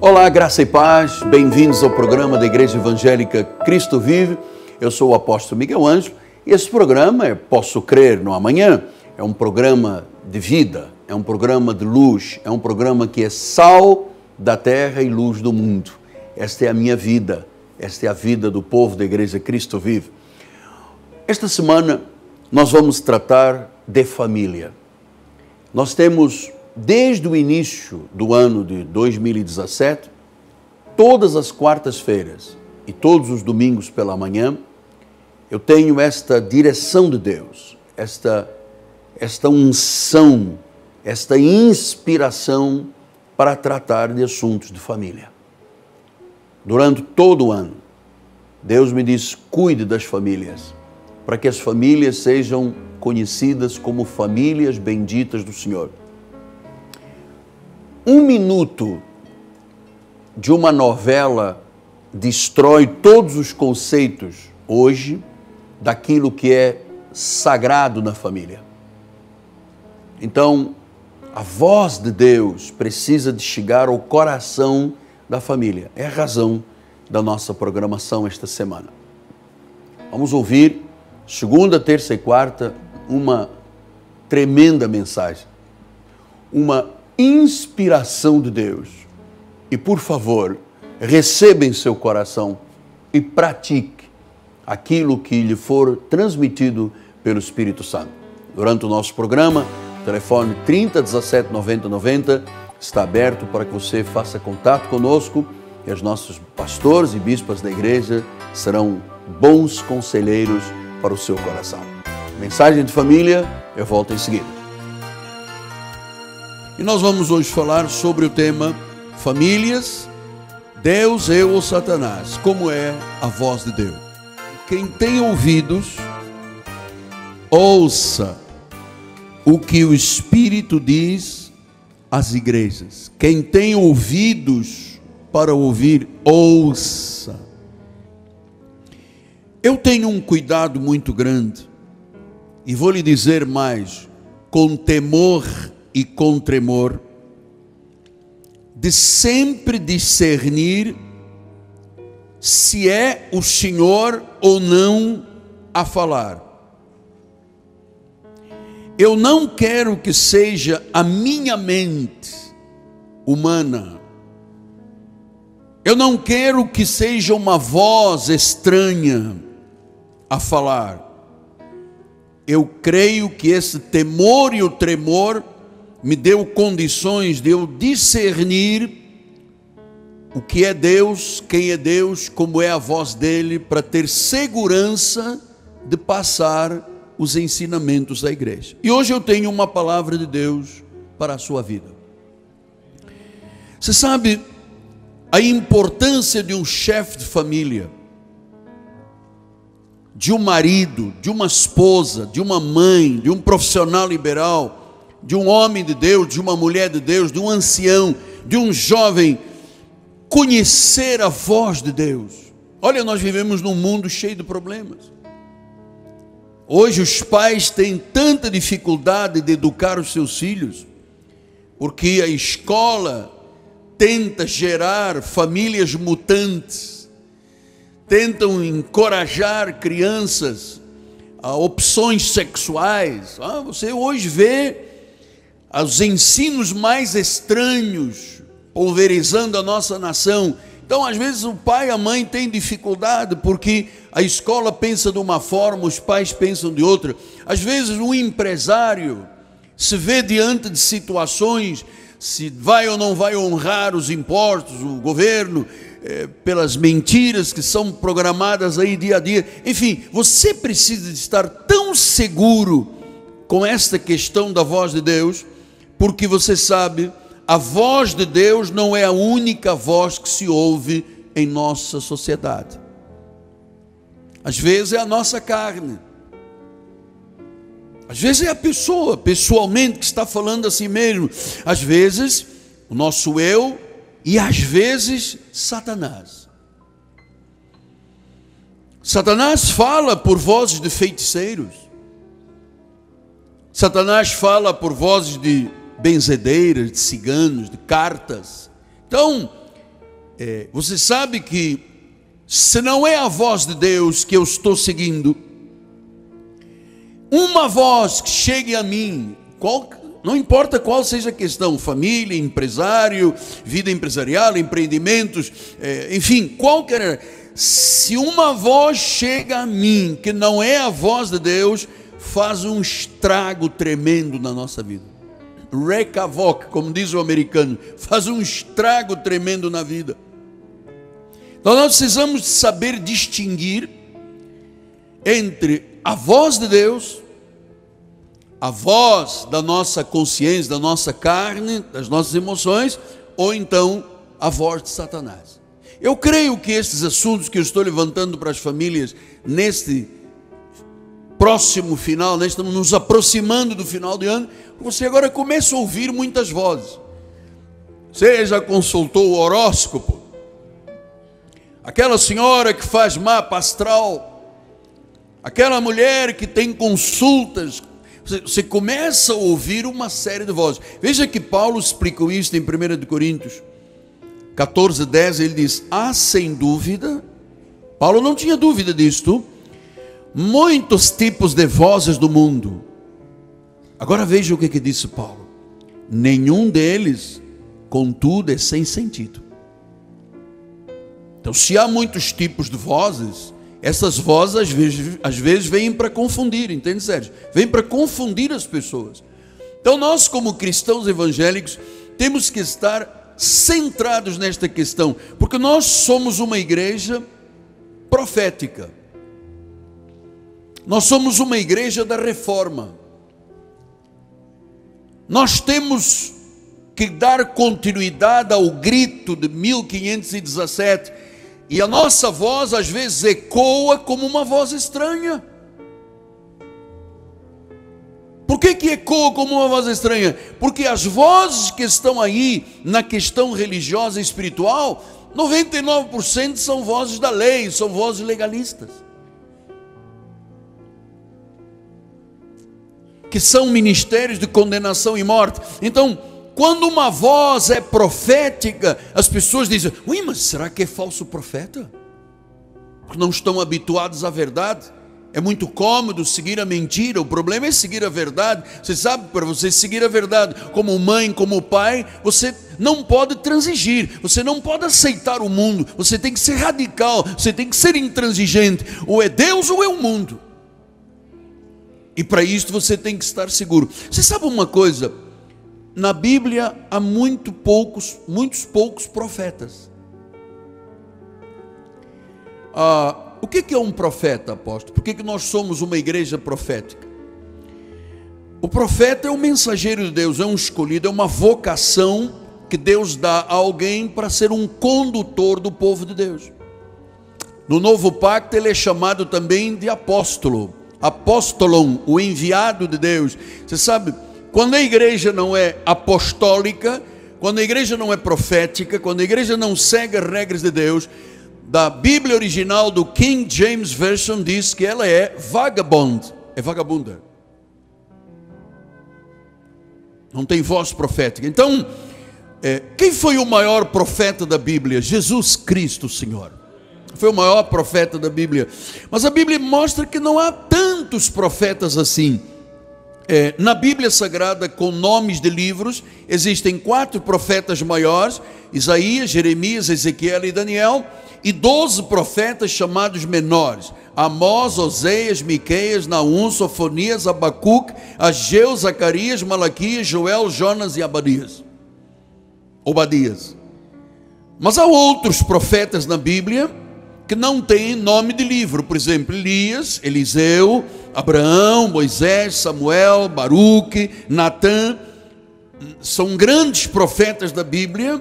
Olá, graça e paz, bem-vindos ao programa da Igreja Evangélica Cristo Vive. Eu sou o apóstolo Miguel Ângelo e esse programa é Posso Crer no Amanhã. É um programa de vida, é um programa de luz, é um programa que é sal da terra e luz do mundo. Esta é a minha vida, esta é a vida do povo da Igreja Cristo Vive. Esta semana nós vamos tratar de família. Nós temos, desde o início do ano de 2017, todas as quartas-feiras e todos os domingos pela manhã, eu tenho esta direção de Deus, esta unção, esta inspiração para tratar de assuntos de família. Durante todo o ano, Deus me diz, cuide das famílias, para que as famílias sejam conhecidas como famílias benditas do Senhor. Um minuto de uma novela destrói todos os conceitos hoje daquilo que é sagrado na família. Então, a voz de Deus precisa de chegar ao coração da família. É a razão da nossa programação esta semana. Vamos ouvir, segunda, terça e quarta, uma tremenda mensagem. Uma inspiração de Deus. E, por favor, receba em seu coração e pratique aquilo que lhe for transmitido pelo Espírito Santo. Durante o nosso programa, o telefone 30 17 90 90 está aberto para que você faça contato conosco e os nossos pastores e bispas da igreja serão bons conselheiros para o seu coração. Mensagem de família, eu volto em seguida. E nós vamos hoje falar sobre o tema famílias, Deus, eu ou Satanás. Como é a voz de Deus? Quem tem ouvidos, ouça o que o Espírito diz às igrejas. Quem tem ouvidos para ouvir, ouça. Eu tenho um cuidado muito grande, e vou lhe dizer mais, com temor e com tremor, de sempre discernir se é o Senhor ou não a falar. Eu não quero que seja a minha mente humana. Eu não quero que seja uma voz estranha a falar. Eu creio que esse temor e o tremor me deu condições de eu discernir o que é Deus, quem é Deus, como é a voz dele, para ter segurança de passar os ensinamentos da igreja. E hoje eu tenho uma palavra de Deus para a sua vida. Você sabe a importância de um chefe de família, de um marido, de uma esposa, de uma mãe, de um profissional liberal, de um homem de Deus, de uma mulher de Deus, de um ancião, de um jovem, conhecer a voz de Deus. Olha, nós vivemos num mundo cheio de problemas. Hoje os pais têm tanta dificuldade de educar os seus filhos, porque a escola tenta gerar famílias mutantes, tentam encorajar crianças a opções sexuais. Você hoje vê os ensinos mais estranhos pulverizando a nossa nação. Então, às vezes, o pai e a mãe têm dificuldade, porque a escola pensa de uma forma, os pais pensam de outra. Às vezes, um empresário se vê diante de situações, se vai ou não vai honrar os impostos, o governo, pelas mentiras que são programadas aí dia a dia. Enfim, você precisa de estar tão seguro com esta questão da voz de Deus, porque você sabe, a voz de Deus não é a única voz que se ouve em nossa sociedade. Às vezes é a nossa carne, às vezes é a pessoa, pessoalmente, que está falando a si mesmo, às vezes o nosso eu e às vezes Satanás. Satanás fala por vozes de feiticeiros, Satanás fala por vozes de benzedeiras, de ciganos, de cartas. Então, Você sabe que se não é a voz de Deus que eu estou seguindo, uma voz que chegue a mim, não importa qual seja a questão, família, empresário, vida empresarial, empreendimentos, enfim, qualquer, se uma voz chega a mim que não é a voz de Deus, faz um estrago tremendo na nossa vida. Wreak havoc, como diz o americano, faz um estrago tremendo na vida. Então nós precisamos saber distinguir entre a voz de Deus, a voz da nossa consciência, da nossa carne, das nossas emoções, ou então a voz de Satanás. Eu creio que esses assuntos que eu estou levantando para as famílias neste próximo final, nós estamos nos aproximando do final de ano, você agora começa a ouvir muitas vozes. Você já consultou o horóscopo? Aquela senhora que faz mapa astral, aquela mulher que tem consultas, você começa a ouvir uma série de vozes. Veja que Paulo explica isso em 1 Coríntios 14:10, ele diz: sem dúvida, Paulo não tinha dúvida disto, muitos tipos de vozes do mundo. Agora veja o que disse Paulo: nenhum deles, contudo, é sem sentido. Então, se há muitos tipos de vozes, essas vozes às vezes vêm para confundir, entende, Sérgio? Vêm para confundir as pessoas. Então nós, como cristãos evangélicos, temos que estar centrados nesta questão, porque nós somos uma igreja profética. Nós somos uma igreja da reforma. Nós temos que dar continuidade ao grito de 1517, e a nossa voz às vezes ecoa como uma voz estranha. Por que ecoa como uma voz estranha? Porque as vozes que estão aí na questão religiosa e espiritual, 99% são vozes da lei, são vozes legalistas, que são ministérios de condenação e morte. Então, quando uma voz é profética, as pessoas dizem: ui, mas será que é falso profeta? Porque não estão habituados à verdade. É muito cômodo seguir a mentira. O problema é seguir a verdade. Você sabe, para você seguir a verdade, como mãe, como pai, você não pode transigir, você não pode aceitar o mundo, você tem que ser radical, você tem que ser intransigente. Ou é Deus ou é o mundo. E para isso você tem que estar seguro. Você sabe uma coisa? Na Bíblia há muitos poucos profetas. O que é um profeta, apóstolo? Por que nós somos uma igreja profética? O profeta é um mensageiro de Deus, é um escolhido, é uma vocação que Deus dá a alguém para ser um condutor do povo de Deus. No Novo Pacto ele é chamado também de apóstolo, apóstolon, o enviado de Deus. Você sabe, quando a igreja não é apostólica, quando a igreja não é profética, quando a igreja não segue as regras de Deus, da Bíblia original do King James Version diz que ela é vagabond, é vagabunda. Não tem voz profética. Então, quem foi o maior profeta da Bíblia? Jesus Cristo, Senhor. Foi o maior profeta da Bíblia. Mas a Bíblia mostra que não há tantos profetas assim. Na Bíblia Sagrada, com nomes de livros, existem 4 profetas maiores: Isaías, Jeremias, Ezequiel e Daniel, e 12 profetas chamados menores: Amós, Oséias, Miqueias, Naum, Sofonias, Abacuque, Ageu, Zacarias, Malaquias, Joel, Jonas e Obadias. Mas há outros profetas na Bíblia que não têm nome de livro. Por exemplo, Elias, Eliseu, Abraão, Moisés, Samuel, Baruque, Natã. São grandes profetas da Bíblia,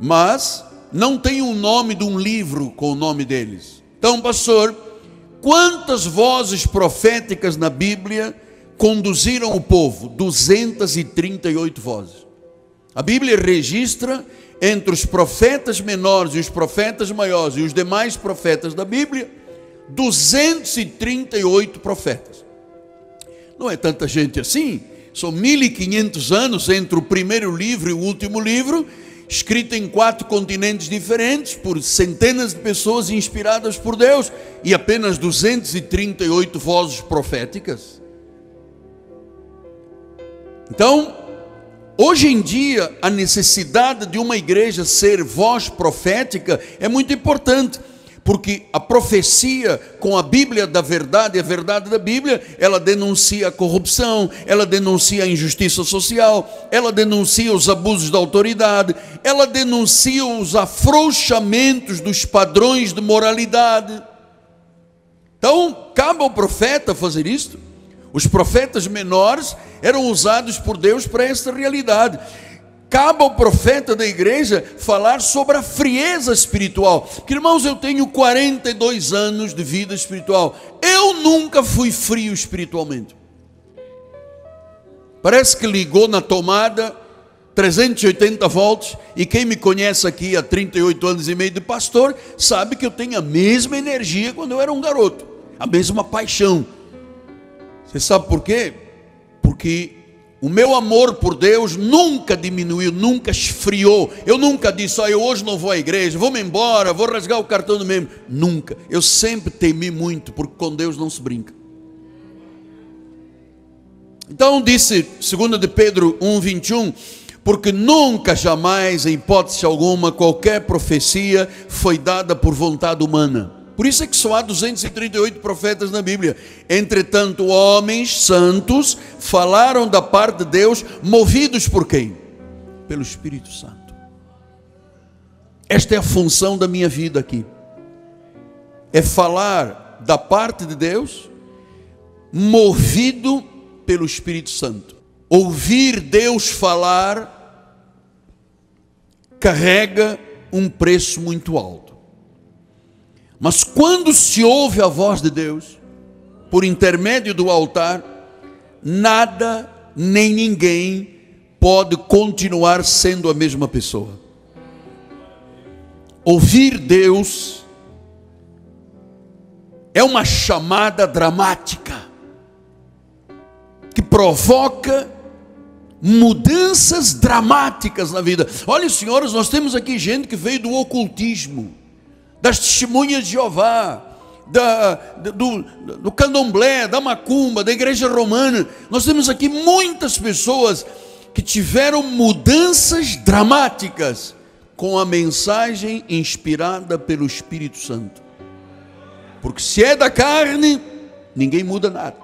mas não tem um nome de um livro com o nome deles. Então, pastor, quantas vozes proféticas na Bíblia conduziram o povo? 238 vozes. A Bíblia registra entre os profetas menores e os profetas maiores e os demais profetas da Bíblia, 238 profetas. Não é tanta gente assim. São 1500 anos entre o primeiro livro e o último livro, escrita em 4 continentes diferentes, por centenas de pessoas inspiradas por Deus, e apenas 238 vozes proféticas. Então, hoje em dia, a necessidade de uma igreja ser voz profética é muito importante, porque a profecia com a Bíblia da verdade, a verdade da Bíblia, ela denuncia a corrupção, ela denuncia a injustiça social, ela denuncia os abusos da autoridade, ela denuncia os afrouxamentos dos padrões de moralidade. Então, cabe ao profeta fazer isto. Os profetas menores eram usados por Deus para esta realidade. Cabe ao profeta da igreja falar sobre a frieza espiritual. Porque, irmãos, eu tenho 42 anos de vida espiritual. Eu nunca fui frio espiritualmente. Parece que ligou na tomada 380 volts. E quem me conhece aqui há 38 anos e meio de pastor, sabe que eu tenho a mesma energia quando eu era um garoto. A mesma paixão. Você sabe por quê? Porque o meu amor por Deus nunca diminuiu, nunca esfriou. Eu nunca disse, eu hoje não vou à igreja, vou-me embora, vou rasgar o cartão do membro. Nunca. Eu sempre temi muito, porque com Deus não se brinca. Então disse, 2 de Pedro 1:21, porque nunca, jamais, em hipótese alguma, qualquer profecia foi dada por vontade humana. Por isso é que só há 238 profetas na Bíblia. Entretanto, homens santos falaram da parte de Deus, movidos por quem? Pelo Espírito Santo. Esta é a função da minha vida aqui. É falar da parte de Deus, movido pelo Espírito Santo. Ouvir Deus falar carrega um preço muito alto. Mas quando se ouve a voz de Deus, por intermédio do altar, nada nem ninguém pode continuar sendo a mesma pessoa. Ouvir Deus é uma chamada dramática, que provoca mudanças dramáticas na vida. Olha, senhores, nós temos aqui gente que veio do ocultismo, das testemunhas de Jeová, do candomblé, da macumba, da igreja romana. Nós temos aqui muitas pessoas que tiveram mudanças dramáticas com a mensagem inspirada pelo Espírito Santo. Porque se é da carne, ninguém muda nada.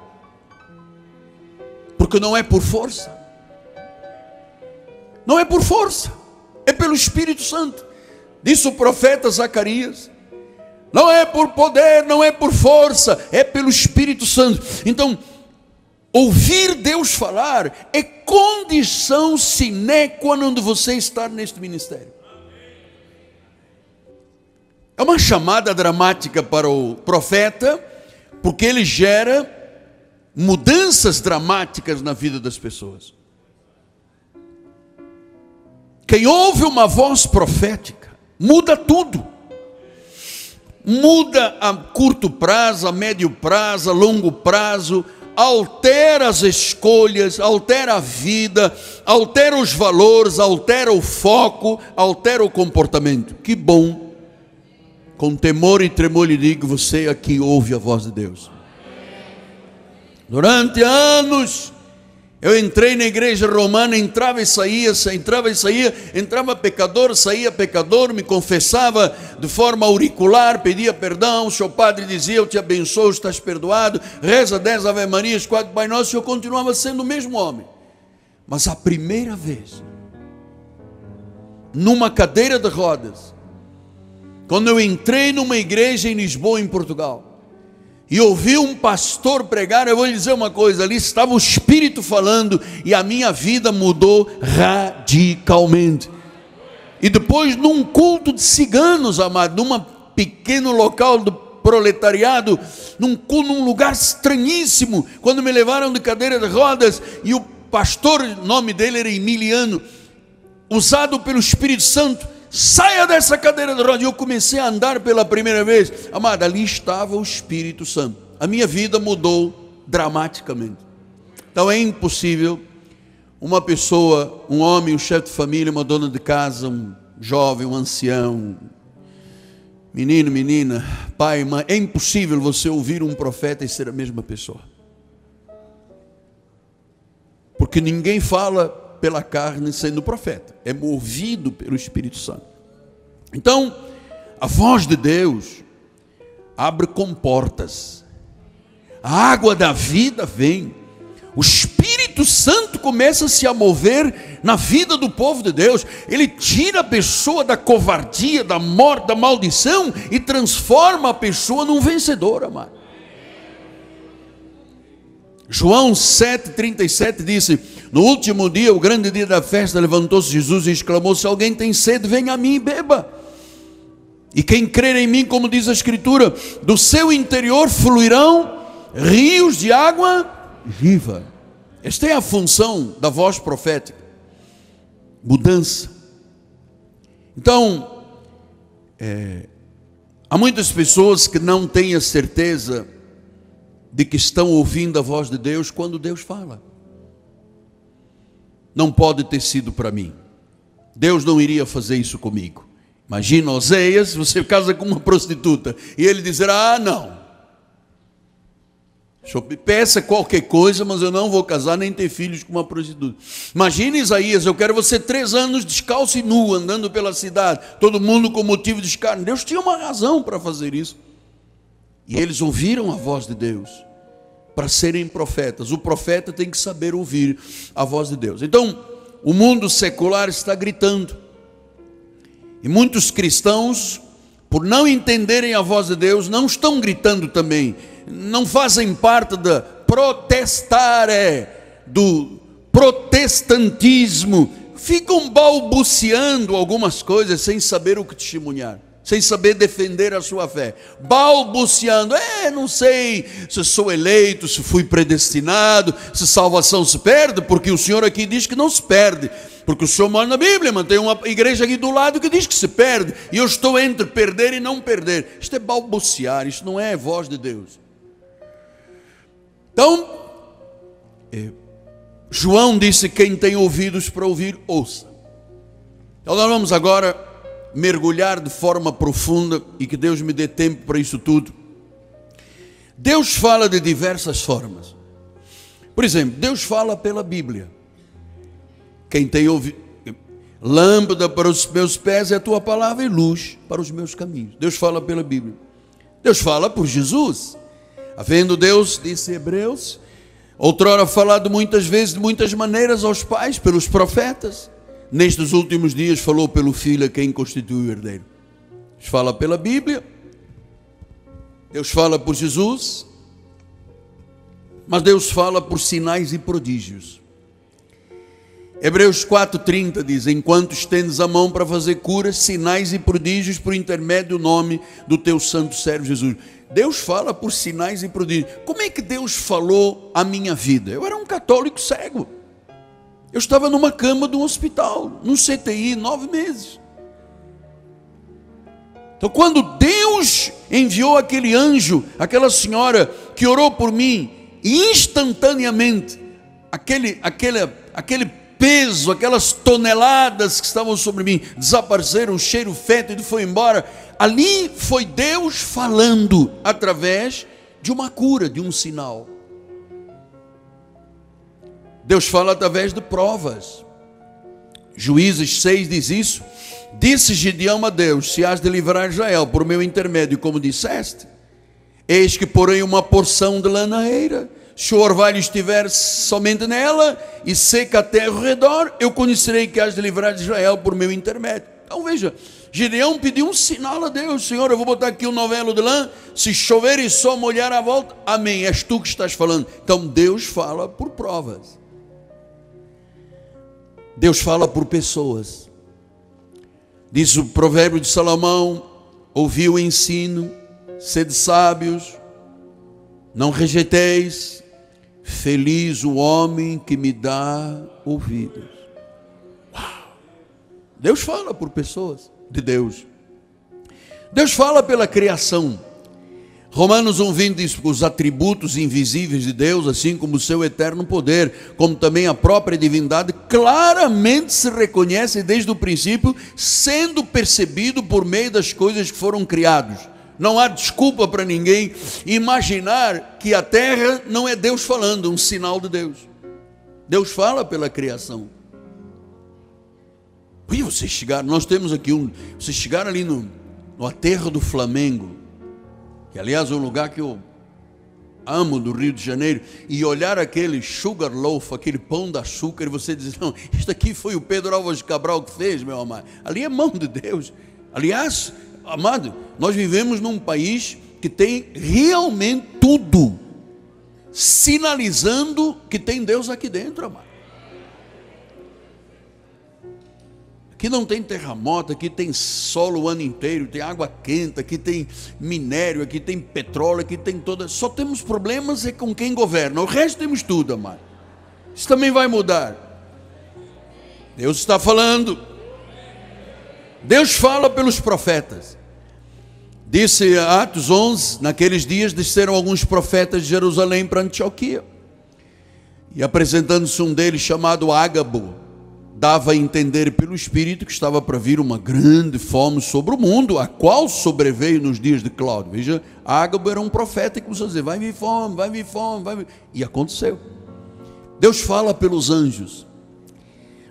Porque não é por força. Não é por força, é pelo Espírito Santo. Disse o profeta Zacarias, não é por poder, não é por força, é pelo Espírito Santo. Então, ouvir Deus falar é condição sine qua non de você estar neste ministério. É uma chamada dramática para o profeta, porque ele gera mudanças dramáticas na vida das pessoas. Quem ouve uma voz profética, muda tudo. Muda a curto prazo, a médio prazo, a longo prazo, altera as escolhas, altera a vida, altera os valores, altera o foco, altera o comportamento. Que bom. Com temor e tremor lhe digo, você aqui ouve a voz de Deus. Durante anos, eu entrei na igreja romana, entrava e saía, entrava pecador, saía pecador, me confessava de forma auricular, pedia perdão, o seu padre dizia, eu te abençoo, estás perdoado, reza 10 Ave Marias, 4 Pai Nosso, e eu continuava sendo o mesmo homem. Mas a primeira vez, numa cadeira de rodas, quando eu entrei numa igreja em Lisboa, em Portugal, e ouvi um pastor pregar, eu vou lhe dizer uma coisa, ali estava o Espírito falando, e a minha vida mudou radicalmente. E depois, num culto de ciganos, amado, num pequeno local do proletariado, num lugar estranhíssimo, quando me levaram de cadeira de rodas, e o pastor, o nome dele era Emiliano, usado pelo Espírito Santo, saia dessa cadeira de rodas. E eu comecei a andar pela primeira vez. Amada, ali estava o Espírito Santo. A minha vida mudou dramaticamente. Então é impossível uma pessoa, um homem, um chefe de família, uma dona de casa, um jovem, um ancião, menino, menina, pai, mãe, é impossível você ouvir um profeta e ser a mesma pessoa. Porque ninguém fala pela carne sendo profeta, é movido pelo Espírito Santo. Então, a voz de Deus abre comportas, a água da vida vem, o Espírito Santo começa a mover na vida do povo de Deus. Ele tira a pessoa da covardia, da morte, da maldição e transforma a pessoa num vencedor, amado. João 7,37 disse: no último dia, o grande dia da festa, levantou-se Jesus e exclamou: se alguém tem sede, venha a mim e beba. E quem crer em mim, como diz a Escritura, do seu interior fluirão rios de água viva. Esta é a função da voz profética: mudança. Então, há muitas pessoas que não têm a certeza de que estão ouvindo a voz de Deus quando Deus fala. Não pode ter sido para mim, Deus não iria fazer isso comigo. Imagina Oséias, você casa com uma prostituta e ele dizer: ah, não, peça qualquer coisa, mas eu não vou casar nem ter filhos com uma prostituta. Imagina Isaías: eu quero você 3 anos descalço e nu, andando pela cidade, todo mundo com motivo de escárnio. Deus tinha uma razão para fazer isso. E eles ouviram a voz de Deus para serem profetas. O profeta tem que saber ouvir a voz de Deus. Então, o mundo secular está gritando. E muitos cristãos, por não entenderem a voz de Deus, não estão gritando também. Não fazem parte da do protestantismo. Ficam balbuciando algumas coisas sem saber o que testemunhar, sem saber defender a sua fé, balbuciando: não sei se sou eleito, se fui predestinado, se salvação se perde, porque o Senhor aqui diz que não se perde, porque o Senhor mora na Bíblia, mas tem uma igreja aqui do lado que diz que se perde, e eu estou entre perder e não perder. Isto é balbuciar, isto não é voz de Deus. Então, João disse: quem tem ouvidos para ouvir, ouça. Então nós vamos agora mergulhar de forma profunda, e que Deus me dê tempo para isso tudo. Deus fala de diversas formas. Por exemplo, Deus fala pela Bíblia. Quem tem ouvido, lâmpada para os meus pés é a tua palavra e luz para os meus caminhos. Deus fala pela Bíblia. Deus fala por Jesus. Havendo Deus, disse Hebreus, outrora falado muitas vezes, de muitas maneiras aos pais, pelos profetas, nestes últimos dias falou pelo Filho, a quem constituiu o herdeiro. Deus fala pela Bíblia, Deus fala por Jesus, mas Deus fala por sinais e prodígios. Hebreus 4,30 diz: enquanto estendes a mão para fazer curas, sinais e prodígios por intermédio do nome do teu santo servo Jesus. Deus fala por sinais e prodígios. Como é que Deus falou a minha vida? Eu era um católico cego. Eu estava numa cama de um hospital, num CTI, 9 meses. Então, quando Deus enviou aquele anjo, aquela senhora que orou por mim, instantaneamente, aquele peso, aquelas toneladas que estavam sobre mim, desapareceram, o cheiro fétido foi embora. Ali foi Deus falando através de uma cura, de um sinal. Deus fala através de provas. Juízes 6 diz isso. Disse Gideão a Deus: se has de livrar Israel por meu intermédio, como disseste, eis que porém uma porção de lã na eira, se o orvalho estiver somente nela e seca a terra ao redor, eu conhecerei que has de livrar Israel por meu intermédio. Então veja, Gideão pediu um sinal a Deus: Senhor, eu vou botar aqui um novelo de lã, se chover e só molhar a volta, amém, és tu que estás falando. Então Deus fala por provas. Deus fala por pessoas. Diz o provérbio de Salomão: ouvi o ensino, sede sábios, não rejeiteis, feliz o homem que me dá ouvidos. Uau! Deus fala por pessoas de Deus. Deus fala pela criação. Romanos 1,20 diz que os atributos invisíveis de Deus, assim como o seu eterno poder, como também a própria divindade, claramente se reconhece desde o princípio, sendo percebido por meio das coisas que foram criadas. Não há desculpa para ninguém imaginar que a terra não é Deus falando, um sinal de Deus. Deus fala pela criação. E vocês chegaram, nós temos aqui vocês chegaram ali no aterro do Flamengo, que aliás é um lugar que eu amo, do Rio de Janeiro, e olhar aquele sugar loaf, aquele pão de açúcar, e você diz, não, isto aqui foi o Pedro Álvares Cabral que fez, meu amado. Ali é mão de Deus. Aliás, amado, nós vivemos num país que tem realmente tudo, sinalizando que tem Deus aqui dentro, amado. Aqui não tem terremoto, aqui tem sol o ano inteiro, tem água quente, aqui tem minério, aqui tem petróleo, aqui tem toda. Só temos problemas é com quem governa, o resto temos tudo, amado. Isso também vai mudar. Deus está falando. Deus fala pelos profetas. Disse Atos 11, naqueles dias desceram alguns profetas de Jerusalém para Antioquia. E apresentando-se um deles chamado Ágabo, dava a entender pelo Espírito que estava para vir uma grande fome sobre o mundo, a qual sobreveio nos dias de Cláudio. Veja, Ágabo era um profeta que começou a dizer, vai vir fome, vai vir fome, vai vir. E aconteceu. Deus fala pelos anjos.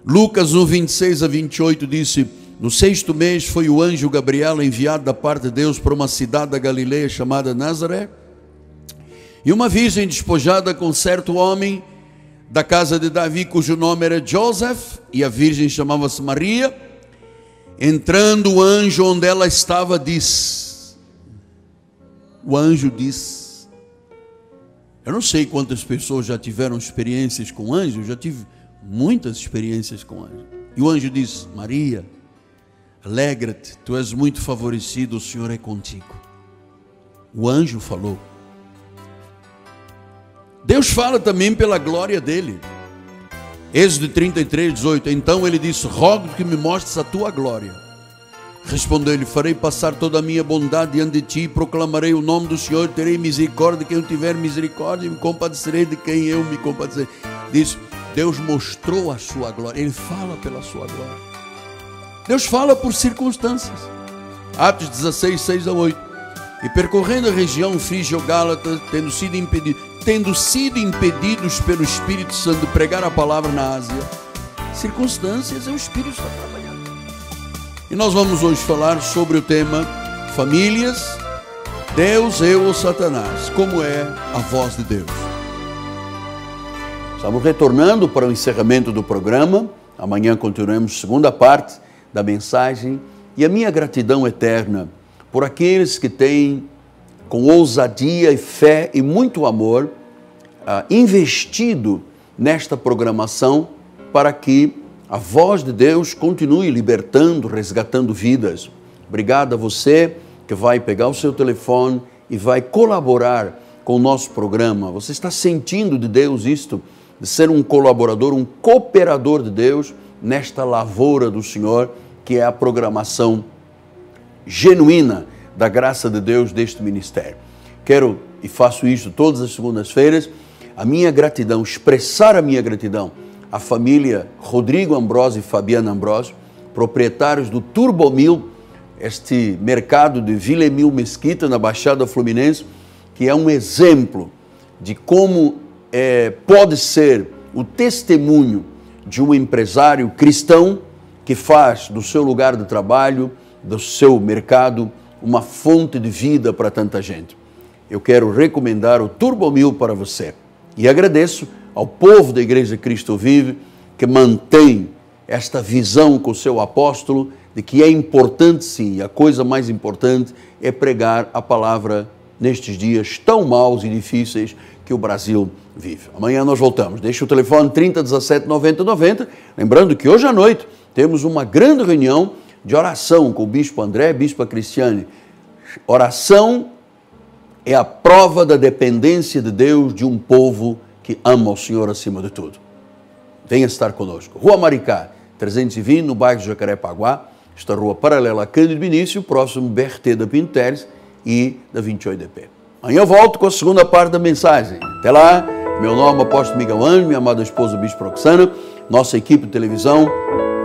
Lucas 1, 26 a 28 disse, no 6º mês foi o anjo Gabriel enviado da parte de Deus para uma cidade da Galileia chamada Nazaré, e uma virgem despojada com certo homem da casa de Davi, cujo nome era Joseph, e a virgem chamava-se Maria. Entrando o anjo onde ela estava, disse, o anjo disse, eu não sei quantas pessoas já tiveram experiências com anjo, eu já tive muitas experiências com anjo, e o anjo disse, Maria, alegra-te, tu és muito favorecida, o Senhor é contigo. O anjo falou. Deus fala também pela glória dele. Êxodo 33, 18. Então ele disse, rogo que me mostres a tua glória. Respondeu-lhe, farei passar toda a minha bondade diante de ti, proclamarei o nome do Senhor, terei misericórdia de quem eu tiver misericórdia, e me compadecerei de quem eu me compadecerei. Diz, Deus mostrou a sua glória, ele fala pela sua glória. Deus fala por circunstâncias. Atos 16, 6 a 8. E percorrendo a região frígio-gálata, tendo sido impedidos pelo Espírito Santo de pregar a palavra na Ásia, circunstâncias, o Espírito está trabalhando. E nós vamos hoje falar sobre o tema famílias, Deus, eu ou Satanás, como é a voz de Deus. Estamos retornando para o encerramento do programa, amanhã continuaremos a segunda parte da mensagem, e a minha gratidão eterna por aqueles que têm, com ousadia e fé e muito amor, investido nesta programação para que a voz de Deus continue libertando, resgatando vidas. Obrigado a você que vai pegar o seu telefone e vai colaborar com o nosso programa. Você está sentindo de Deus isto, de ser um colaborador, um cooperador de Deus nesta lavoura do Senhor, que é a programação genuína da graça de Deus deste ministério. Quero, e faço isso todas as segundas-feiras, a minha gratidão, expressar a minha gratidão à família Rodrigo Ambrosio e Fabiana Ambrosio, proprietários do Turbomil, este mercado de Vila Emil Mesquita, na Baixada Fluminense, que é um exemplo de como pode ser o testemunho de um empresário cristão que faz do seu lugar de trabalho, do seu mercado, uma fonte de vida para tanta gente. Eu quero recomendar o Turbomil para você. E agradeço ao povo da Igreja Cristo Vive, que mantém esta visão com o seu apóstolo, de que é importante sim, a coisa mais importante é pregar a palavra nestes dias tão maus e difíceis que o Brasil vive. Amanhã nós voltamos. Deixe o telefone 30 17 90 90. Lembrando que hoje à noite temos uma grande reunião de oração com o Bispo André e Bispa Cristiane. Oração é a prova da dependência de Deus de um povo que ama o Senhor acima de tudo. Venha estar conosco. Rua Maricá, 320, no bairro de Jacarepaguá. Esta rua paralela a Cândido Vinícius, próximo BRT da Pinto Teres e da 28DP. Amanhã eu volto com a segunda parte da mensagem. Até lá, meu nome é Apóstolo Miguel Ângelo, minha amada esposa Bispo Roxana, nossa equipe de televisão,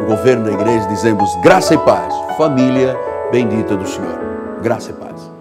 o governo da igreja, dizemos graça e paz. Família bendita do Senhor. Graça e paz.